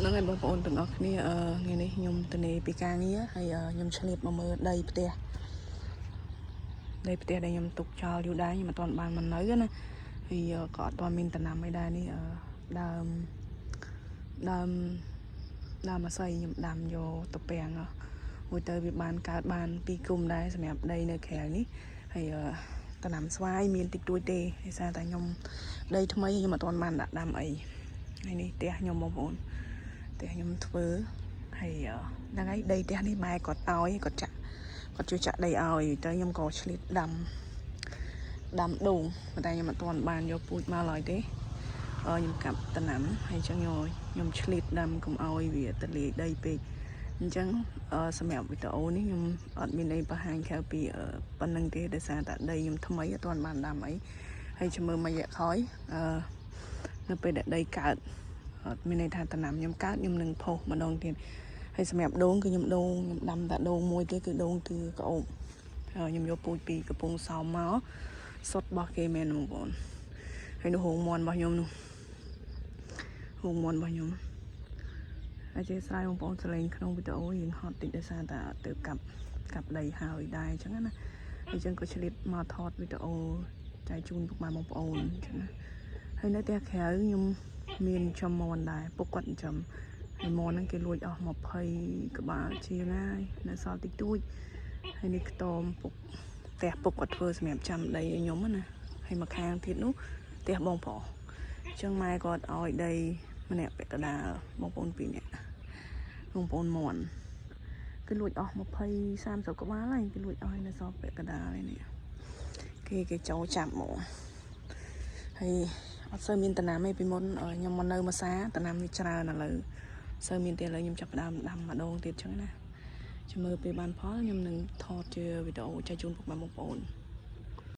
ហ្នឹងហើយបងប្អូនទាំងអស់គ្នាថ្ងៃនេះខ្ញុំទៅនេពីការងារហើយខ្ញុំឆ្លៀតមកមើលដីផ្ទះដែលខ្ញុំទុកចោលយូរដែរខ្ញុំអត់ទាន់បានមកនៅណាហើយក៏អត់ទាន់មានដំណាំអីដែរនេះដើមអាស័យខ្ញុំដាំយកទៅពាំងមួយទៅវាបានកើតបាន2គុំដែរសម្រាប់ដីនៅក្រៅនេះហើយដំណាំស្វាយមានតិចតួចទេដោយសារតែខ្ញុំដីថ្មីខ្ញុំអត់ទាន់បានដាក់ដាំអីហើយនេះផ្ទះខ្ញុំបងប្អូនផ្ទះខ្ញុំធ្វើហើយហ្នឹងហើយដីផ្ទះនេះម៉ែគាត់ឲ្យគាត់ជួយចាក់ដីឲ្យទៅខ្ញុំក៏ឆ្លៀតដាំដូងតែខ្ញុំអត់ទាន់បានយកពូជមកឡើយទេខ្ញុំកាប់ដំណាំហើយអញ្ចឹងខ្ញុំឆ្លៀតដាំកុំឲ្យវាទៅលាយដីពេកអញ្ចឹងសម្រាប់វីដេអូនេះខ្ញុំអត់មានអីបង្ហាញក្រៅពីប៉ុណ្្នឹងទេដោយសារតែដីខ្ញុំថ្មីអត់ទាន់បានដាំអីហើយចាំមើលមួយរយៈក្រោយនៅពេលដែលដីកើតអត់មានន័យថាដំណាំខ្ញុំកើតខ្ញុំនឹងផុសម្ដងទៀតហើយសម្រាប់ដូងគឺខ្ញុំដាំតែដូងមួយទេគឺដូងគឺក្អូបខ្ញុំយកពូជពីកំពង់សោមមកសុទ្ធរបស់គេមែនបងប្អូនហើយនោះហូងមន់របស់ខ្ញុំនោះអញ្ចឹងស្រាយបងប្អូនសលេងក្នុងវីដេអូយើងហត់តិចដោយសារតែទៅកាប់ដីហើយដែរអញ្ចឹងណាអញ្ចឹងក៏ឆ្លៀតមកថតវីដេអូចែកជូនពុកម៉ែបងប្អូនអញ្ចឹងណាហើយនៅផ្ទះក្រៅខ្ញុំមានចំមន់ដែរពុកគាត់ចំហើយមន់ហ្នឹងគេលួចអស់20ក្បាលជាងហើយនៅសល់តិចតួចហើយនេះខ្ទមពុកផ្ទះពុកគាត់ធ្វើសម្រាប់ចាំដីឲ្យខ្ញុំណាហើយមកខាងទៀតនោះផ្ទះបងប្រុសអញ្ចឹងម៉ែគាត់ឲ្យដីម្នាក់ពាក់កដាលបងប្អូន2នាក់បងប្អូនមន់គេលួចអស់20-30ក្បាលហើយគេលួចអស់នៅសល់ពាក់កដាលហើយនេះគេចូលចាប់ហ្មងហើយអត់សូវមានដំណាំទេពីមុនខ្ញុំមកនៅមួយសាដំណាំវាច្រើនឥឡូវសូវមានទេឥឡូវខ្ញុំចាប់ផ្ដើមដាំម្ដងទៀតចឹងណាចាំមើលពេលបានផលខ្ញុំនឹងថតជាវីដេអូចែកជូនពុកម៉ែបងប្អូន